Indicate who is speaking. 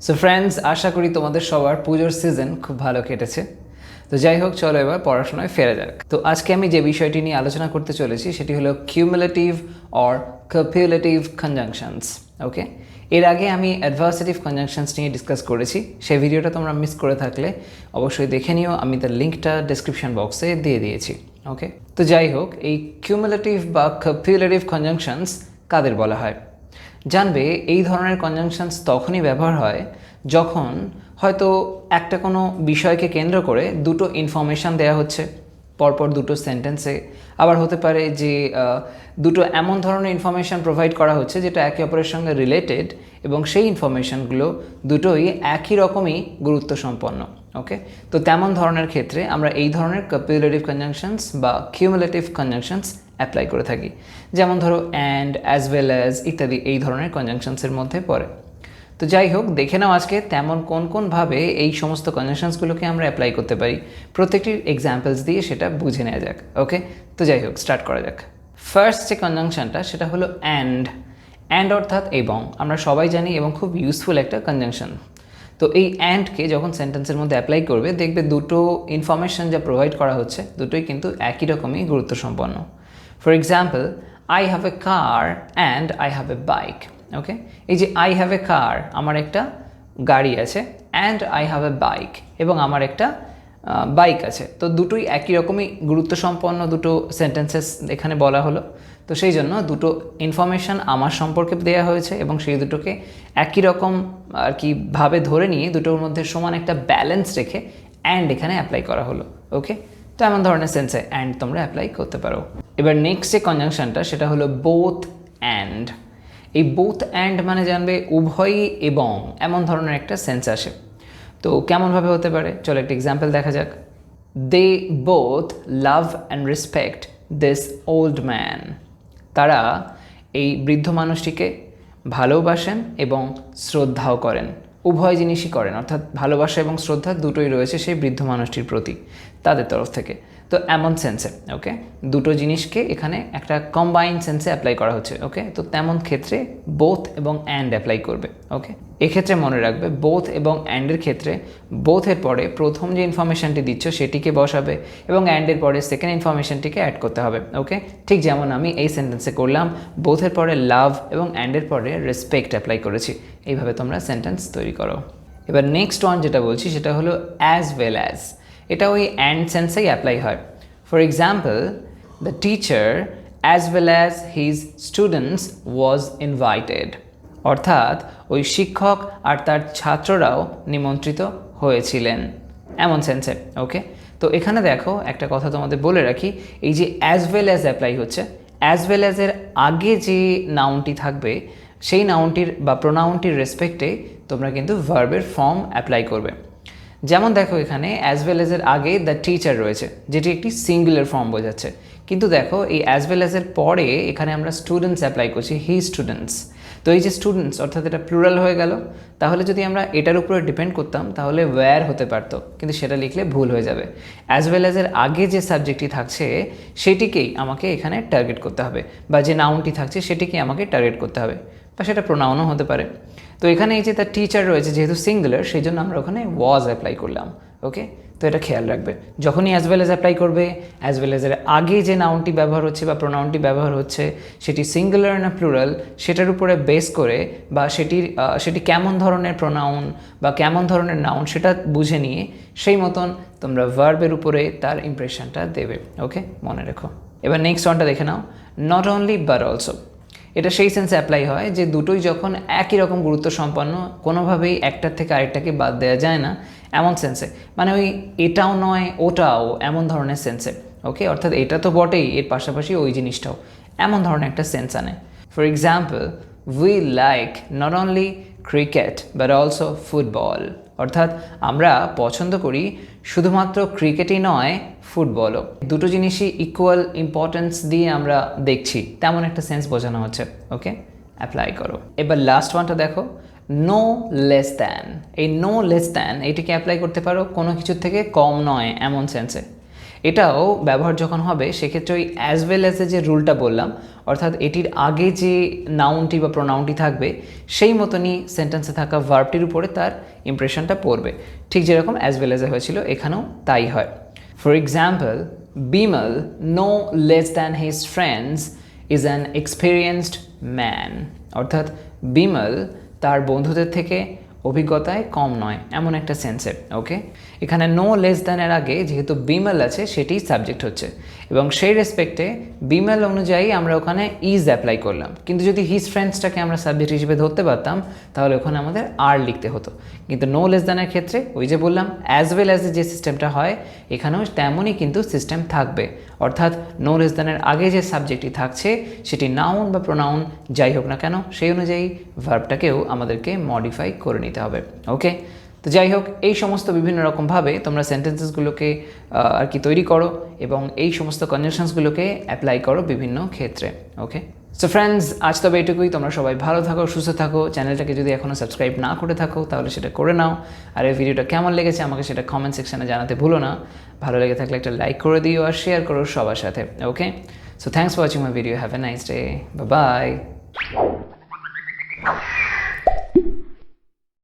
Speaker 1: So friends, আশা করি তোমাদের সবার পুজোর সিজন খুব ভালো কেটেছে। তো যাই হোক, চলো এবার পড়াশোনায় ফেরা যাক। তো আজকে আমি যে বিষয়টি নিয়ে আলোচনা করতে চলেছি সেটি হলো কিউমুলেটিভ অর কপিউলেটিভ কনজাংশনস। ওকে, এর আগে আমি অ্যাডভার্সেটিভ কনজাংশনস নিয়ে ডিসকাস করেছি। সেই ভিডিওটা তোমরা মিস করে থাকলে অবশ্যই দেখে নিও, আমি তার লিঙ্কটা ডেসক্রিপশন বক্সে দিয়ে দিয়েছি। ওকে, তো যাই হোক, এই কিউমুলেটিভ বা কপিউলেটিভ কনজাংশনস কাদের বলা হয়? জানবে এই ধরনের কনজাংশনস তখনই ব্যবহার হয় যখন হয়তো একটা কোনো বিষয়কে কেন্দ্র করে দুটো ইনফরমেশান দেওয়া হচ্ছে পরপর দুটো সেন্টেন্সে, আবার হতে পারে যে দুটো এমন ধরনের ইনফরমেশান প্রোভাইড করা হচ্ছে যেটা একে অপরের সঙ্গে রিলেটেড এবং সেই ইনফরমেশানগুলো দুটোই একই রকমই গুরুত্ব সম্পন্ন। ওকে, তো তেমন ধরনের ক্ষেত্রে আমরা এই ধরনের কপিউলেটিভ কনজাংশনস বা কিউমুলেটিভ কনজাংশনস অ্যাপ্লাই করে থাকি। যেমন ধরো অ্যান্ড, অ্যাজ ওয়েল অ্যাজ ইত্যাদি এই ধরনের কনজাংশনসের মধ্যে পড়ে। তো যাই হোক, দেখে নাও আজকে তেমন কোনভাবে এই সমস্ত কনজাংশনসগুলোকে আমরা অ্যাপ্লাই করতে পারি, প্রত্যেকটির এক্সাম্পলস দিয়ে সেটা বুঝে নেওয়া যাক। ওকে, তো যাই হোক, স্টার্ট করা যাক। ফার্স্ট যে কনজাংশনটা সেটা হলো অ্যান্ড। অ্যান্ড অর্থাৎ এবং, আমরা সবাই জানি এবং খুব ইউজফুল একটা কনজাংশন। তো এই অ্যান্ডকে যখন সেন্টেন্সের মধ্যে অ্যাপ্লাই করবে, দেখবে দুটো ইনফরমেশান যা প্রোভাইড করা হচ্ছে দুটোই কিন্তু একই রকমই গুরুত্ব সম্পন্ন। For example, I have a car and I have a bike. Okay, এই যে আই হ্যাভ এ কার, আমার একটা গাড়ি আছে, and I have a bike, এবং আমার একটা বাইক আছে। তো দুটোই একই রকমই গুরুত্ব সম্পন্ন দুটো সেন্টেন্সেস এখানে বলা হলো। তো সেই জন্য দুটো ইনফরমেশান আমার সম্পর্কে দেওয়া হয়েছে এবং সেই দুটোকে একই রকম আর কি ভাবে ধরে নিয়ে দুটোর মধ্যে সমান একটা ব্যালেন্স রেখে অ্যান্ড এখানে অ্যাপ্লাই করা হলো। ওকে, তো এমন ধরনের সেন্সে অ্যান্ড তোমরা অ্যাপ্লাই করতে পারো। এবার নেক্সট যে কনজাংশনটা সেটা হলো বোথ অ্যান্ড। এই বোথ অ্যান্ড মানে জানবে উভয়ই এবং, এমন ধরনের একটা সেন্স আসে। তো কেমনভাবে হতে পারে, চলো একটা এক্সাম্পল দেখা যাক। They both love and respect this old man. তারা এই বৃদ্ধ মানুষটিকে ভালোবাসেন এবং শ্রদ্ধাও করেন। উভয় জিনিসই করেন, অর্থাৎ ভালোবাসা এবং শ্রদ্ধা দুটোই রয়েছে সেই বৃদ্ধ মানুষটির প্রতি তাদের তরফ থেকে। তো এমন সেন্সে ওকে, দুটো জিনিসকে এখানে একটা কম্বাইন সেন্সে অ্যাপ্লাই করা হচ্ছে। ওকে, তো তেমন ক্ষেত্রে বোথ এবং অ্যান্ড অ্যাপ্লাই করবে। ওকে, এক্ষেত্রে মনে রাখবে বোথ এবং অ্যান্ডের ক্ষেত্রে বোথের পরে প্রথম যে ইনফরমেশানটি দিচ্ছ সেটিকে বসাবে এবং অ্যান্ডের পরে সেকেন্ড ইনফরমেশানটিকে অ্যাড করতে হবে। ওকে, ঠিক যেমন আমি এই সেন্টেন্সে করলাম, বোথের পরে লাভ এবং অ্যান্ডের পরে রেসপেক্ট অ্যাপ্লাই করেছি। এইভাবে তোমরা সেন্টেন্স তৈরি করো। এবার নেক্সট ওয়ান যেটা বলছি সেটা হলো অ্যাজ ওয়েল অ্যাজ। এটা ওই অ্যান্ড সেন্সেই অ্যাপ্লাই হয়। For example, the teacher as well as his students was invited. অর্থাৎ ওই শিক্ষক আর তার ছাত্ররাও নিমন্ত্রিত হয়েছিলেন, এমন সেন্সে। ওকে, তো এখানে দেখো একটা কথা তোমাদের বলে রাখি, এই যে অ্যাজ ওয়েল অ্যাজ অ্যাপ্লাই হচ্ছে, অ্যাজ ওয়েল অ্যাজের আগে যে নাউনটি থাকবে সেই নাউনটির বা প্রোনাউনটির রেসপেক্টে তোমরা কিন্তু ভার্বের ফর্ম অ্যাপ্লাই করবে। যেমন দেখো এখানে অ্যাজ ওয়েল অ্যাজের আগে দ্য টিচার রয়েছে, যেটি একটি সিঙ্গুলার ফর্ম বোঝাচ্ছে, কিন্তু দেখো এই অ্যাজ ওয়েল অ্যাজের পরে এখানে আমরা স্টুডেন্টস অ্যাপ্লাই করছি, হি স্টুডেন্টস। তো এই যে স্টুডেন্টস অর্থাৎ এটা প্লুরাল হয়ে গেল। তাহলে যদি আমরা এটার উপরে ডিপেন্ড করতাম তাহলে ওয়্যার হতে পারতো, কিন্তু সেটা লিখলে ভুল হয়ে যাবে। অ্যাজ ওয়েল অ্যাজের আগে যে সাবজেক্টটি থাকছে সেটিকেই আমাকে এখানে টার্গেট করতে হবে, বা যে নাউনটি থাকছে সেটিকেই আমাকে টার্গেট করতে হবে, বা সেটা প্রোনাউনও হতে পারে। তো এখানে এই যে তার টিচার রয়েছে যেহেতু সিঙ্গুলার, সেই জন্য আমরা ওখানে ওয়াজ অ্যাপ্লাই করলাম। ওকে, তো এটা খেয়াল রাখবে, যখনই অ্যাজ ওয়েল অ্যাজ অ্যাপ্লাই করবে, অ্যাজ ওয়েল অ্যাজের আগে যে নাউনটি ব্যবহার হচ্ছে বা প্রোনাউনটি ব্যবহার হচ্ছে সেটি সিঙ্গুলার না প্লুরাল সেটার উপরে বেস করে, বা সেটি কেমন ধরনের প্রোনাউন বা কেমন ধরনের নাউন সেটা বুঝে নিয়ে সেই মতন তোমরা ভার্বের উপরে তার ইমপ্রেশনটা দেবে। ওকে, মনে রেখো। এবার নেক্সট ওয়ানটা দেখে নাও, নট অনলি বাট অলসো। এটা সেই সেন্সে অ্যাপ্লাই হয় যে দুটোই যখন একই রকম গুরুত্ব সম্পন্ন, কোনোভাবেই একটার থেকে আরেকটাকে বাদ দেওয়া যায় না, এমন সেন্সে, মানে ওই এটাও নয় ওটাও, এমন ধরনের সেন্সে। ওকে, অর্থাৎ এটা তো বটেই, এর পাশাপাশি ওই জিনিসটাও, এমন ধরনের একটা সেন্স আনে। For example, we like not only cricket but also football. অর্থাৎ আমরা পছন্দ করি শুধুমাত্র ক্রিকেটই নয় ফুটবলও, দুটো জিনিসই ইকুয়াল ইম্পর্টেন্স দিয়ে আমরা দেখছি, তেমন একটা সেন্স বোঝানো হচ্ছে। ওকে, অ্যাপ্লাই করো। এবার লাস্ট ওয়ানটা দেখো, নো লেস দ্যান। এই নো লেস দ্যান এটিকে অ্যাপ্লাই করতে পারো কোনো কিছুর থেকে কম নয় এমন সেন্সে। এটাও ব্যবহার যখন হবে সেক্ষেত্রে ওই অ্যাজ ওয়েল অ্যাজ যে রুলটা বললাম, অর্থাৎ এটির আগে যে নাউনটি বা প্রোনাউনটি থাকবে সেই মতনই সেন্টেন্সে থাকা ভার্বটির উপরে তার ইমপ্রেশনটা পড়বে, ঠিক যেরকম অ্যাজ ওয়েল অ্যাজে হয়েছিল এখানেও তাই হয়। For example, Bimal, no less than his friends, is an experienced man. অর্থাৎ বিমল তার বন্ধুদের থেকে অভিজ্ঞতায় কম নয়, এমন একটা সেন্সে। ওকে, এখানে নো লেস দ্যানের আগে যেহেতু বিমল আছে সেটি সাবজেক্ট হচ্ছে, এবং সেই রেসপেক্টে বিমল অনুযায়ী আমরা ওখানে ইজ অ্যাপ্লাই করলাম। কিন্তু যদি হিজ ফ্রেন্ডসটাকে আমরা সাবজেক্ট হিসেবে ধরতে পারতাম তাহলে ওখানে আমাদের আর লিখতে হতো। কিন্তু নো লেস দ্যানের ক্ষেত্রে ওই যে বললাম অ্যাজ ওয়েল অ্যাজ যে সিস্টেমটা হয় এখানেও তেমনই কিন্তু সিস্টেম থাকবে, অর্থাৎ নো লেস দ্যানের আগে যে সাবজেক্টটি থাকছে সেটি নাউন বা প্রোনাউন যাই হোক না কেন সেই অনুযায়ী ভার্বটাকেও আমাদেরকে মডিফাই করে নিতে হবে। ওকে, তো যাই হোক, এই সমস্ত বিভিন্ন রকমভাবে তোমরা সেন্টেন্সেসগুলোকে আর কি তৈরি করো এবং এই সমস্ত কনজাংশনসগুলোকে অ্যাপ্লাই করো বিভিন্ন ক্ষেত্রে। ওকে, সো ফ্রেন্ডস, আজ তবে এটুকুই। তোমরা সবাই ভালো থাকো, সুস্থ থাকো। চ্যানেলটাকে যদি এখনও সাবস্ক্রাইব না করে থাকো তাহলে সেটা করে নাও। আর এই ভিডিওটা কেমন লেগেছে আমাকে সেটা কমেন্ট সেকশনে জানাতে ভুলো না। ভালো লেগে থাকলে একটা লাইক করে দিও আর শেয়ার করো সবার সাথে। Okay, so thanks for watching my video. Have a nice day. Bye by.